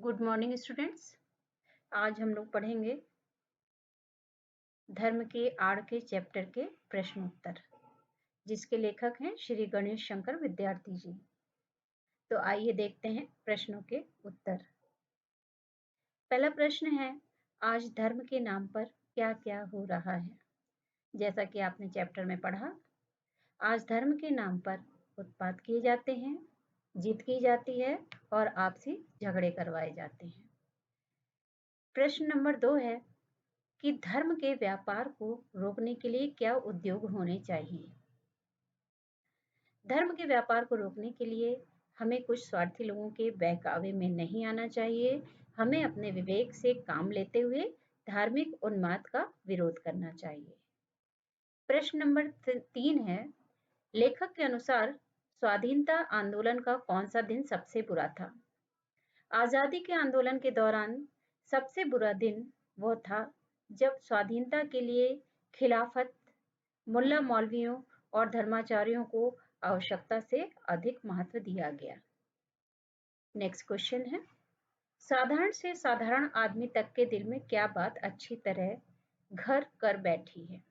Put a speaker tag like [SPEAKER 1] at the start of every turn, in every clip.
[SPEAKER 1] Good morning students. आज हम लोग पढ़ेंगे धर्म के आड़ के चैप्टर के प्रश्न उत्तर, जिसके लेखक हैं श्री गणेश शंकर विद्यार्थी जी। तो आइए देखते हैं प्रश्नों के उत्तर। पहला प्रश्न है, आज धर्म के नाम पर क्या क्या हो रहा है। जैसा कि आपने चैप्टर में पढ़ा, आज धर्म के नाम पर उत्पात किए जाते हैं, जीत की जाती है और आपसी झगड़े करवाए जाते हैं। प्रश्न नंबर 2 है कि धर्म के व्यापार को रोकने के लिए क्या उद्योग होने चाहिए। धर्म के व्यापार को रोकने के लिए हमें कुछ स्वार्थी लोगों के बहकावे में नहीं आना चाहिए। हमें अपने विवेक से काम लेते हुए धार्मिक उन्माद का विरोध करना चाहिए। प्रश्न नंबर 3 है, लेखक के अनुसार स्वाधीनता आंदोलन का कौन सा दिन सबसे बुरा था। आजादी के आंदोलन के दौरान सबसे बुरा दिन वो था जब स्वाधीनता के लिए खिलाफत, मुल्ला मौलवियों और धर्माचार्यों को आवश्यकता से अधिक महत्व दिया गया। नेक्स्ट क्वेश्चन है, साधारण से साधारण आदमी तक के दिल में क्या बात अच्छी तरह घर कर बैठी है।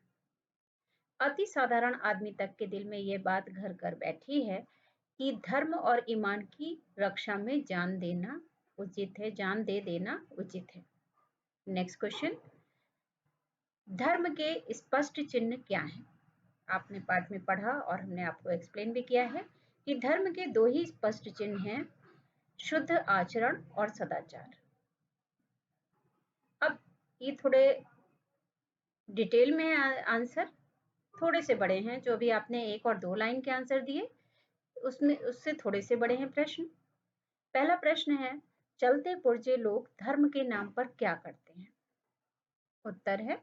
[SPEAKER 1] अति साधारण आदमी तक के दिल में यह बात घर कर बैठी है कि धर्म और ईमान की रक्षा में जान देना उचित है, जान दे देना उचित है। नेक्स्ट क्वेश्चन, धर्म के स्पष्ट चिन्ह क्या हैं। आपने पाठ में पढ़ा और हमने आपको एक्सप्लेन भी किया है कि धर्म के 2 ही स्पष्ट चिन्ह हैं, शुद्ध आचरण और सदाचार। अब ये थोड़े डिटेल में आंसर थोड़े से बड़े हैं, जो भी आपने 1 और 2 लाइन के आंसर दिए उसमें उससे थोड़े से बड़े हैं प्रश्न। पहला प्रश्न है, चलते पुर्जे लोग धर्म के नाम पर क्या करते हैं। उत्तर है,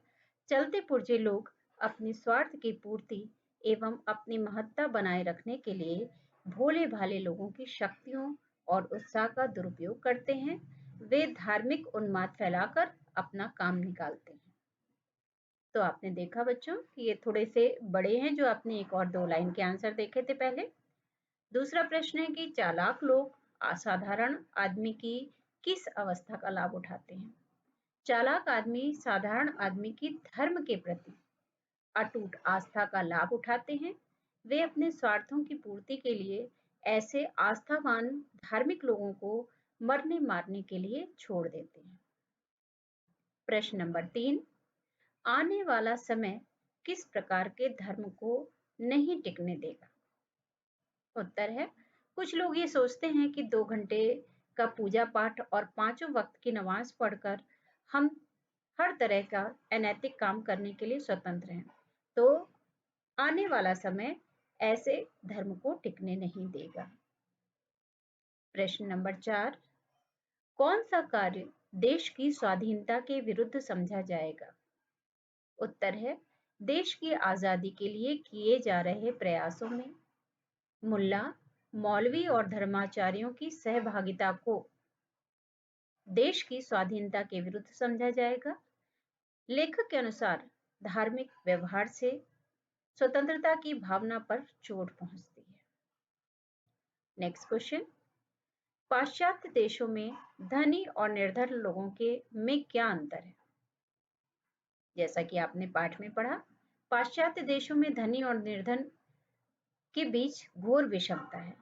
[SPEAKER 1] चलते पुर्जे लोग अपने स्वार्थ की पूर्ति एवं अपनी महत्ता बनाए रखने के लिए भोले भाले लोगों की शक्तियों और उत्साह का दुरुपयोग करते हैं। वे धार्मिक उन्माद फैलाकर अपना काम निकालते हैं। तो आपने देखा बच्चों कि ये थोड़े से बड़े हैं, जो आपने 1 और 2 लाइन के आंसर देखे थे पहले। दूसरा प्रश्न है कि चालाक लोग असाधारण आदमी की किस अवस्था का लाभ उठाते हैं। चालाक आदमी साधारण आदमी की धर्म के प्रति अटूट आस्था का लाभ उठाते हैं। वे अपने स्वार्थों की पूर्ति के लिए ऐसे आस्थावान धार्मिक लोगों को मरने मारने के लिए छोड़ देते हैं। प्रश्न नंबर 3, आने वाला समय किस प्रकार के धर्म को नहीं टिकने देगा। उत्तर है, कुछ लोग ये सोचते हैं कि 2 घंटे का पूजा पाठ और 5 वक्त की नमाज पढ़कर हम हर तरह का अनैतिक काम करने के लिए स्वतंत्र हैं। तो आने वाला समय ऐसे धर्म को टिकने नहीं देगा। प्रश्न नंबर 4, कौन सा कार्य देश की स्वाधीनता के विरुद्ध समझा जाएगा। उत्तर है, देश की आजादी के लिए किए जा रहे प्रयासों में मुल्ला, मौलवी और धर्माचार्यों की सहभागिता को देश की स्वाधीनता के विरुद्ध समझा जाएगा। लेखक के अनुसार धार्मिक व्यवहार से स्वतंत्रता की भावना पर चोट पहुंचती है। नेक्स्ट क्वेश्चन, पाश्चात्य देशों में धनी और निर्धन लोगों के में क्या अंतर है। जैसा कि आपने पाठ में पढ़ा, पाश्चात्य देशों में धनी और निर्धन के बीच घोर विषमता है।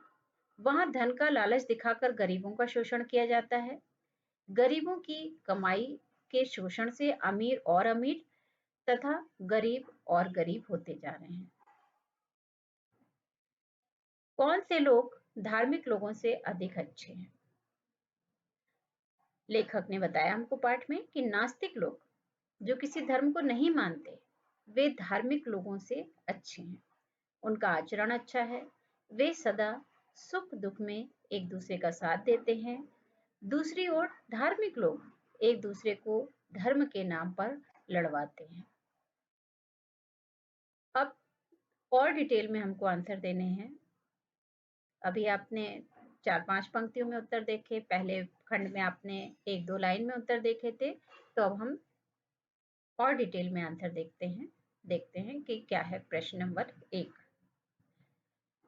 [SPEAKER 1] वहां धन का लालच दिखाकर गरीबों का शोषण किया जाता है। गरीबों की कमाई के शोषण से अमीर और अमीर तथा गरीब और गरीब होते जा रहे हैं। कौन से लोग धार्मिक लोगों से अधिक अच्छे हैं। लेखक ने बताया हमको पाठ में कि नास्तिक लोग जो किसी धर्म को नहीं मानते, वे धार्मिक लोगों से अच्छे हैं। उनका आचरण अच्छा है। वे सदा सुख दुख में एक दूसरे का साथ देते हैं। दूसरी ओर धार्मिक लोग एक दूसरे को धर्म के नाम पर लड़वाते हैं। अब और डिटेल में हमको आंसर देने हैं। अभी आपने 4-5 पंक्तियों में उत्तर देखे, पहले खंड में आपने 1-2 लाइन में उत्तर देखे थे। तो अब हम और डिटेल में आंसर देखते हैं कि क्या है प्रश्न नंबर 1।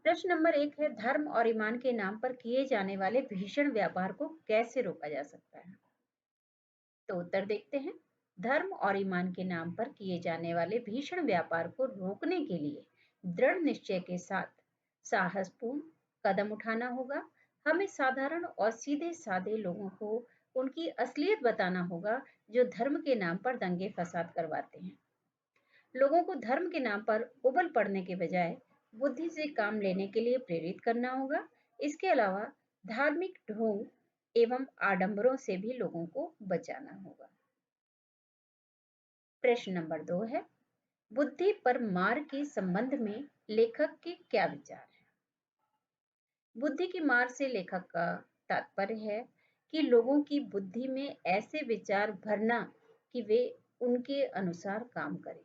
[SPEAKER 1] प्रश्न नंबर 1 है, धर्म और ईमान के नाम पर किए जाने वाले भीषण व्यापार को कैसे रोका जा सकता है? तो उत्तर देखते हैं। धर्म और ईमान के नाम पर किए जाने वाले भीषण व्यापार को रोकने के लिए दृढ़ निश्चय के साथ साहसपूर्ण कदम उठाना होगा। हमें साधारण और सीधे साधे लोगों को उनकी असलियत बताना होगा जो धर्म के नाम पर दंगे फसाद करवाते हैं। लोगों को धर्म के नाम पर उबल पड़ने के बजाय बुद्धि से काम लेने के लिए प्रेरित करना होगा। इसके अलावा धार्मिक ढोंग एवं आडंबरों से भी लोगों को बचाना होगा। प्रश्न नंबर 2 है, बुद्धि पर मार के संबंध में लेखक के क्या विचार हैं? बुद्धि की मार से लेखक का तात्पर्य है कि लोगों की बुद्धि में ऐसे विचार भरना कि वे उनके अनुसार काम करें।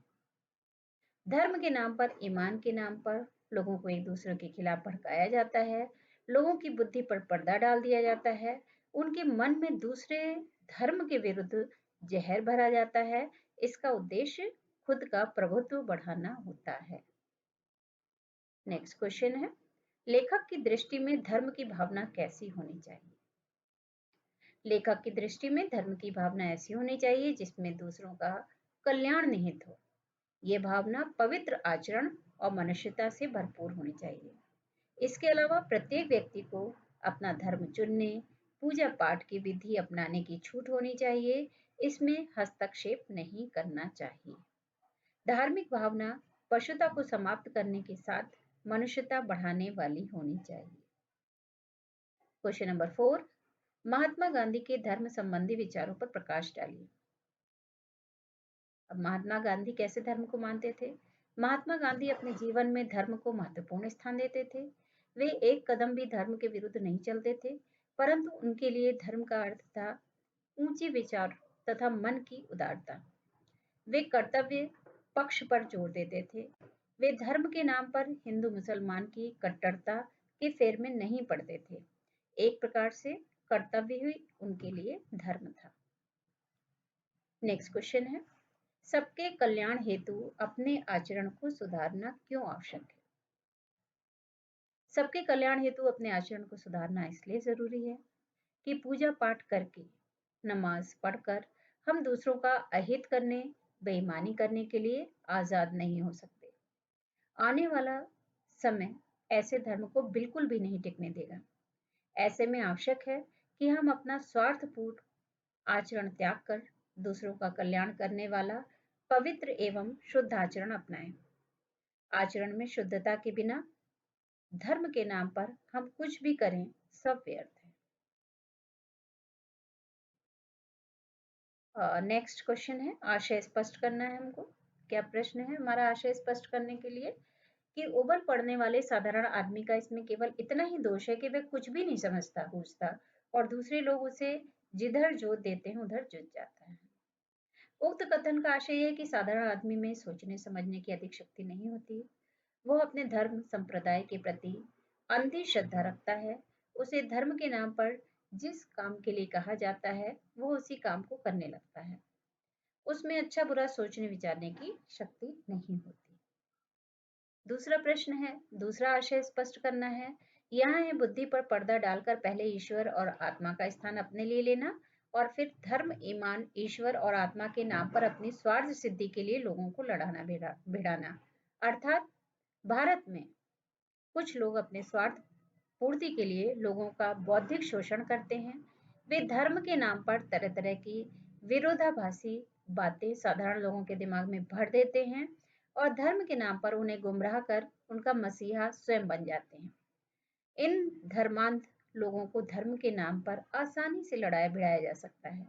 [SPEAKER 1] धर्म के नाम पर, ईमान के नाम पर लोगों को एक दूसरे के खिलाफ भड़काया जाता है। लोगों की बुद्धि पर पर्दा डाल दिया जाता है। उनके मन में दूसरे धर्म के विरुद्ध जहर भरा जाता है। इसका उद्देश्य खुद का प्रभुत्व बढ़ाना होता है। नेक्स्ट क्वेश्चन है, लेखक की दृष्टि में धर्म की भावना कैसी होनी चाहिए? लेखक की दृष्टि में धर्म की भावना ऐसी होनी चाहिए जिसमें दूसरों का कल्याण निहित हो। ये भावना पवित्र आचरण और मनुष्यता से भरपूर होनी चाहिए। इसके अलावा प्रत्येक व्यक्ति को अपना धर्म चुनने, पूजा पाठ की विधि अपनाने की छूट होनी चाहिए। इसमें हस्तक्षेप नहीं करना चाहिए। धार्मिक भावना पशुता को समाप्त करने के साथ मनुष्यता बढ़ाने वाली होनी चाहिए। क्वेश्चन नंबर 4, महात्मा गांधी के धर्म संबंधी विचारों पर प्रकाश डालिए। अब महात्मा गांधी कैसे धर्म को मानते थे? महात्मा गांधी अपने जीवन में धर्म को महत्वपूर्ण स्थान देते थे। वे एक कदम भी धर्म के विरुद्ध नहीं चलते थे, परंतु उनके लिए धर्म का अर्थ था ऊंचे विचार तथा मन की उदारता। वे कर्तव्य पक्ष पर जोर देते थे। वे धर्म के नाम पर हिंदू मुसलमान की कट्टरता के फेर में नहीं पड़ते थे। एक प्रकार से कर्तव्य ही उनके लिए धर्म था। नेक्स्ट क्वेश्चन है, सबके कल्याण हेतु अपने आचरण को सुधारना क्यों आवश्यक है? सबके कल्याण हेतु अपने आचरण को सुधारना इसलिए जरूरी है कि पूजा पाठ करके, नमाज पढ़कर हम दूसरों का अहित करने, बेईमानी करने के लिए आजाद नहीं हो सकते। आने वाला समय ऐसे धर्म को बिल्कुल भी नहीं टिकने देगा। ऐसे में आवश्यक है कि हम अपना स्वार्थपूर्ण आचरण त्याग कर दूसरों का कल्याण करने वाला पवित्र एवं शुद्ध आचरण अपनाएं। आचरण में शुद्धता के बिना धर्म के नाम पर हम कुछ भी करें सब व्यर्थ है। नेक्स्ट क्वेश्चन है, आशय स्पष्ट करना है हमको। क्या प्रश्न है हमारा आशय स्पष्ट करने के लिए कि उबल पड़ने वाले साधारण आदमी का इसमें केवल इतना ही दोष है कि वह कुछ भी नहीं समझता बूझता और दूसरे लोग उसे जिधर जोत देते हैं उधर जुट जाता है। उक्त कथन का आशय है कि साधारण आदमी में सोचने समझने की अधिक शक्ति नहीं होती। वह अपने धर्म संप्रदाय के प्रति अंधी श्रद्धा रखता है। उसे धर्म के नाम पर जिस काम के लिए कहा जाता है वो उसी काम को करने लगता है। उसमें अच्छा बुरा सोचने विचारने की शक्ति नहीं होती। दूसरा प्रश्न है, दूसरा आशय स्पष्ट करना है। यहाँ है बुद्धि पर पर्दा डालकर पहले ईश्वर और आत्मा का स्थान अपने लिए लेना और फिर धर्म, ईमान, ईश्वर और आत्मा के नाम पर अपनी स्वार्थ सिद्धि के लिए लोगों को लड़ाना भिड़ाना। अर्थात भारत में कुछ लोग अपने स्वार्थ पूर्ति के लिए लोगों का बौद्धिक शोषण करते हैं। वे धर्म के नाम पर तरह तरह की विरोधाभासी बातें साधारण लोगों के दिमाग में भर देते हैं और धर्म के नाम पर उन्हें गुमराह कर उनका मसीहा स्वयं बन जाते हैं। इन धर्मांध लोगों को धर्म के नाम पर आसानी से लड़ाया भिड़ाया जा सकता है।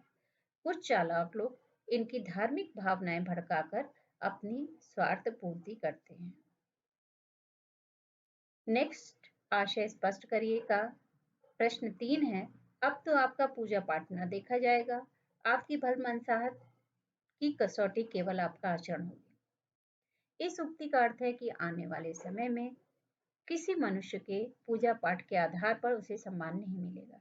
[SPEAKER 1] कुछ चालाक लोग इनकी धार्मिक भावनाएं भड़काकर अपनी स्वार्थ पूर्ति करते हैं। नेक्स्ट आशय स्पष्ट करिए का प्रश्न 3 है, अब तो आपका पूजा पाठ न देखा जाएगा, आपकी भलमनसाहत की कसौटी केवल आपका आचरण होगी। इस उक्ति का अर्थ है कि आने वाले समय में किसी मनुष्य के पूजा पाठ के आधार पर उसे सम्मान नहीं मिलेगा।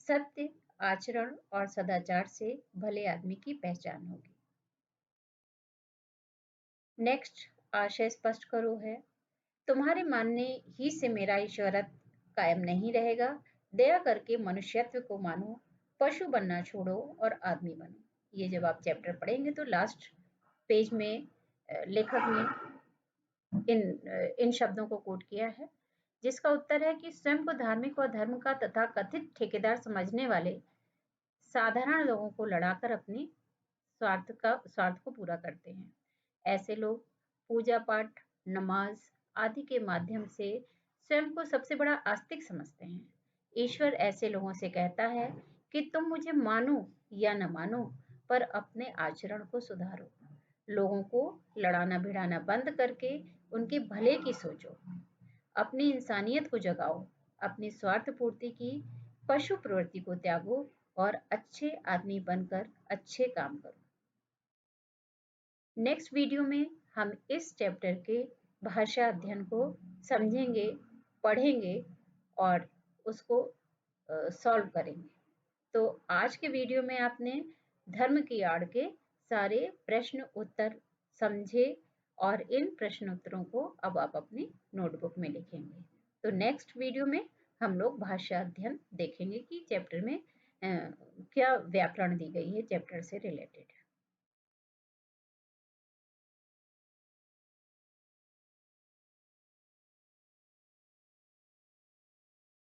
[SPEAKER 1] सत्य, आचरण और सदाचार से भले आदमी की पहचान होगी। नेक्स्ट आशय स्पष्ट करो है, तुम्हारे मानने ही से मेरा ईश्वरत्व कायम नहीं रहेगा। दया करके मनुष्यत्व को मानो, पशु बनना छोड़ो और आदमी बनो। ये जब आप चैप्टर पढ़ेंगे तो लास्ट पेज में लेखक ने इन शब्दों को कोट किया है, जिसका उत्तर है कि स्वयं को धार्मिक और धर्म का तथा कथित ठेकेदार समझने वाले साधारण लोगों को लड़ाकर अपने स्वार्थ को पूरा करते हैं। ऐसे लोग पूजा पाठ, नमाज आदि के माध्यम से स्वयं को सबसे बड़ा आस्तिक समझते हैं। ईश्वर ऐसे लोगों से कहता है कि तुम मुझे मानो या न मानो, पर अपने आचरण को सुधारो। लोगों को लड़ाना भिड़ाना बंद करके उनके भले की सोचो, अपनी इंसानियत को जगाओ, अपनी स्वार्थ पूर्ति की पशु प्रवृत्ति को त्यागो और अच्छे आदमी बनकर अच्छे काम करो। नेक्स्ट वीडियो में हम इस चैप्टर के भाषा अध्ययन को समझेंगे, पढ़ेंगे और उसको सॉल्व करेंगे। तो आज के वीडियो में आपने धर्म की आड़ के सारे प्रश्न उत्तर समझे और इन प्रश्न उत्तरों को अब आप अपनी नोटबुक में लिखेंगे। तो नेक्स्ट वीडियो में हम लोग भाषा अध्ययन देखेंगे कि चैप्टर में क्या व्याकरण दी गई है चैप्टर से रिलेटेड।